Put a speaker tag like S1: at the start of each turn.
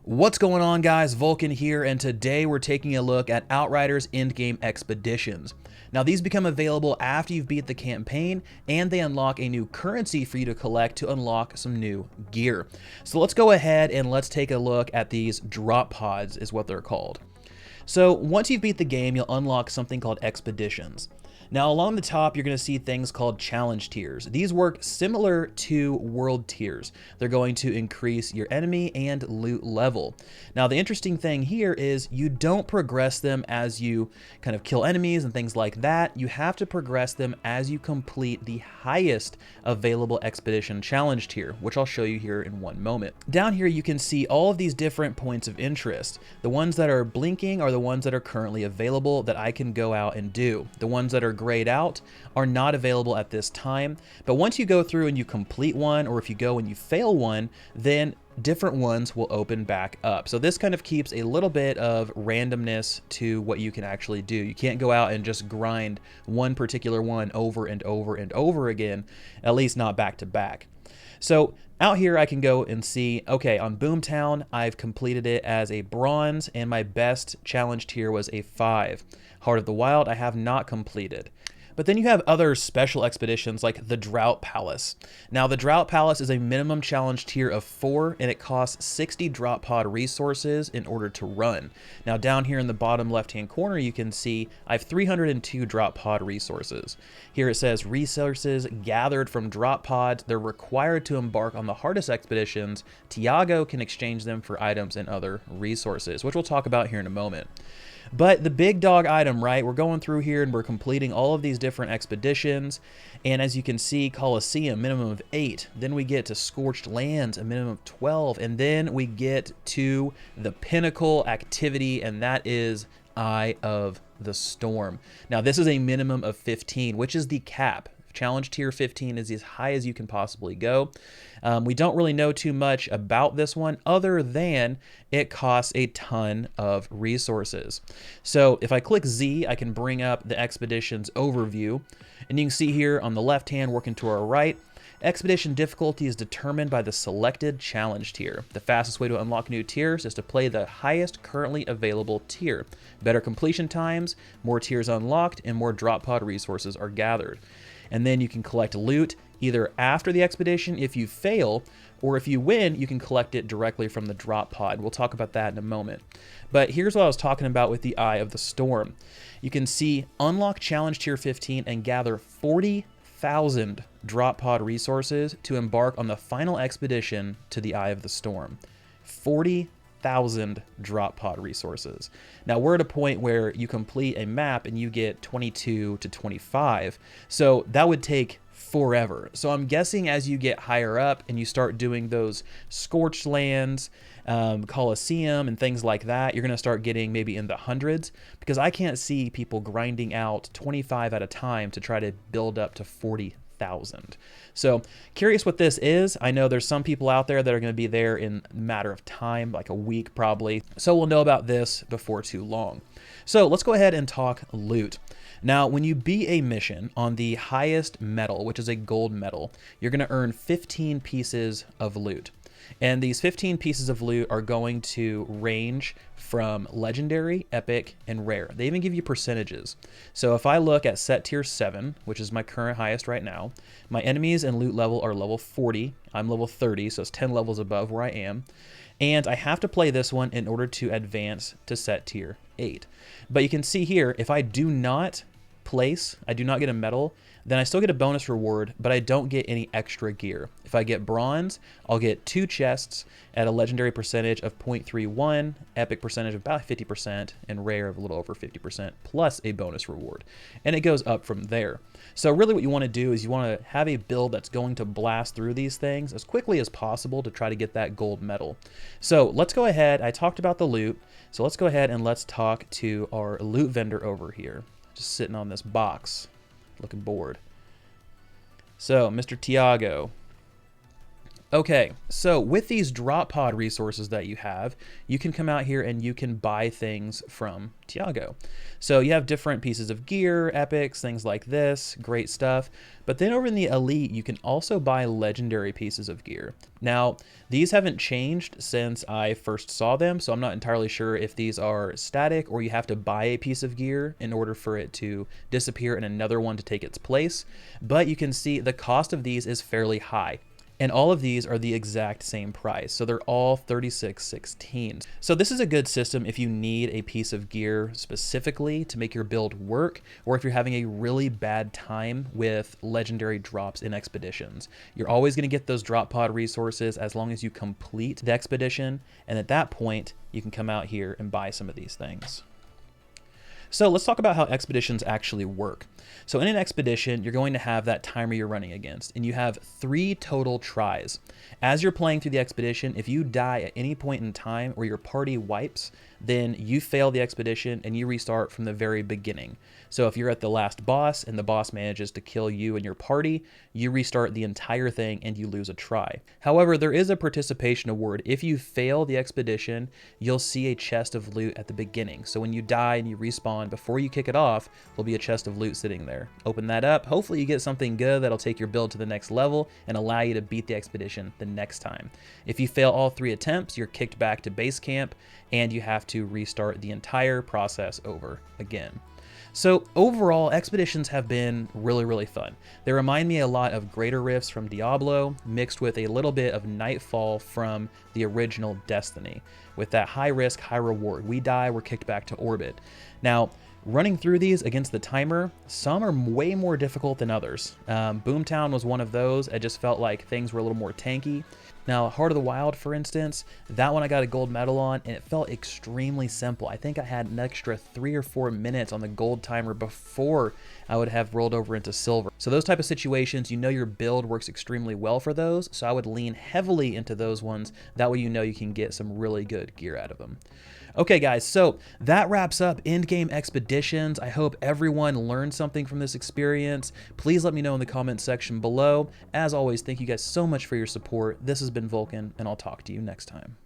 S1: What's going on, guys? Vulkan here, and today we're taking a look at Outriders Endgame Expeditions. Now, these become available after you've beat the campaign, and they unlock a new currency for you to collect to unlock some new gear. So let's go ahead and let's take a look at these drop pods, is what they're called. So once you've beat the game, you'll unlock something called Expeditions. Now, along the top, you're going to see things called challenge tiers. These work similar to world tiers. They're going to increase your enemy and loot level. Now, the interesting thing here is you don't progress them as you kind of kill enemies and things like that. You have to progress them as you complete the highest available expedition challenge tier, which I'll show you here in one moment. Down here, you can see all of these different points of interest. The ones that are blinking are the ones that are currently available that I can go out and do. The ones that are grayed out are not available at this time, but once you go through and you complete one, or if you go and you fail one, then different ones will open back up. So this kind of keeps a little bit of randomness to what you can actually do. You can't go out and just grind one particular one over and over and over again, at least not back to back. So out here I can go and see, okay, on Boomtown, I've completed it as a bronze and my best challenge tier was a 5. Heart of the Wild, I have not completed. But then you have other special expeditions like the Drought Palace. Now, the Drought Palace is a minimum challenge tier of 4, and it costs 60 drop pod resources in order to run. Now, down here in the bottom left-hand corner, you can see I have 302 drop pod resources. Here it says resources gathered from drop pods. They're required to embark on the hardest expeditions. Tiago can exchange them for items and other resources, which we'll talk about here in a moment. But the big dog item, right? We're going through here and we're completing all of these different expeditions. And as you can see, Colosseum, minimum of 8. Then we get to Scorched Lands, a minimum of 12. And then we get to the pinnacle activity, and that is Eye of the Storm. Now, this is a minimum of 15, which is the cap. Challenge tier 15 is as high as you can possibly go. We don't really know too much about this one other than it costs a ton of resources. So if I click Z, I can bring up the expedition's overview, and you can see here on the left hand working to our right, expedition difficulty is determined by the selected challenge tier. The fastest way to unlock new tiers is to play the highest currently available tier. Better completion times, more tiers unlocked, and more drop pod resources are gathered. And then you can collect loot either after the expedition if you fail, or if you win, you can collect it directly from the drop pod. We'll talk about that in a moment. But here's what I was talking about with the Eye of the Storm. You can see unlock challenge tier 15 and gather 40,000 drop pod resources to embark on the final expedition to the Eye of the Storm. 40,000 drop pod resources. Now we're at a point where you complete a map and you get 22 to 25. So that would take forever. So I'm guessing as you get higher up and you start doing those Scorched Lands, Colosseum and things like that, you're going to start getting maybe in the hundreds, because I can't see people grinding out 25 at a time to try to build up to 40,000. So curious what this is. I know there's some people out there that are going to be there in a matter of time, like a week probably. So we'll know about this before too long. So let's go ahead and talk loot. Now, when you beat a mission on the highest medal, which is a gold medal, you're going to earn 15 pieces of loot. And these 15 pieces of loot are going to range from legendary, epic, and rare. They even give you percentages. So if I look at set tier 7, which is my current highest right now, my enemies and loot level are level 40. I'm level 30, so it's 10 levels above where I am. And I have to play this one in order to advance to set tier 8. But you can see here, if I do not place, I do not get a medal, then I still get a bonus reward, but I don't get any extra gear. If I get bronze, I'll get 2 chests at a legendary percentage of 0.31, epic percentage of about 50%, and rare of a little over 50%, plus a bonus reward. And it goes up from there. So really what you want to do is you want to have a build that's going to blast through these things as quickly as possible to try to get that gold medal. So let's go ahead. I talked about the loot. So let's go ahead and let's talk to our loot vendor over here. Just sitting on this box, looking bored. So, Mr. Tiago, Okay, so with these drop pod resources that you have, you can come out here and you can buy things from Tiago. So you have different pieces of gear, epics, things like this, great stuff. But then over in the Elite, you can also buy legendary pieces of gear. Now, these haven't changed since I first saw them, so I'm not entirely sure if these are static or you have to buy a piece of gear in order for it to disappear and another one to take its place. But you can see the cost of these is fairly high. And all of these are the exact same price. So they're all 36.16. So this is a good system if you need a piece of gear specifically to make your build work, or if you're having a really bad time with legendary drops in expeditions. You're always going to get those drop pod resources as long as you complete the expedition. And at that point, you can come out here and buy some of these things. So let's talk about how expeditions actually work. So in an expedition, you're going to have that timer you're running against, and you have 3 total tries. As you're playing through the expedition, if you die at any point in time or your party wipes, then you fail the expedition and you restart from the very beginning. So if you're at the last boss and the boss manages to kill you and your party, you restart the entire thing and you lose a try. However, there is a participation award. If you fail the expedition, you'll see a chest of loot at the beginning. So when you die and you respawn, before you kick it off, there'll be a chest of loot sitting there. Open that up. Hopefully you get something good that'll take your build to the next level and allow you to beat the expedition the next time. If you fail all 3 attempts, you're kicked back to base camp and you have to restart the entire process over again. So overall, expeditions have been really, really fun. They remind me a lot of Greater Rifts from Diablo, mixed with a little bit of Nightfall from the original Destiny. With that high risk, high reward. We die, we're kicked back to orbit. Now, running through these against the timer, some are way more difficult than others. Boomtown was one of those. I just felt like things were a little more tanky. Now, Heart of the Wild, for instance, that one I got a gold medal on, and it felt extremely simple. I think I had an extra 3 or 4 minutes on the gold timer before I would have rolled over into silver. So those type of situations, you know your build works extremely well for those, so I would lean heavily into those ones. That way you know you can get some really good gear out of them. Okay guys, so that wraps up Endgame Expeditions. I hope everyone learned something from this experience. Please let me know in the comments section below. As always, thank you guys so much for your support. This has been Vulkan, and I'll talk to you next time.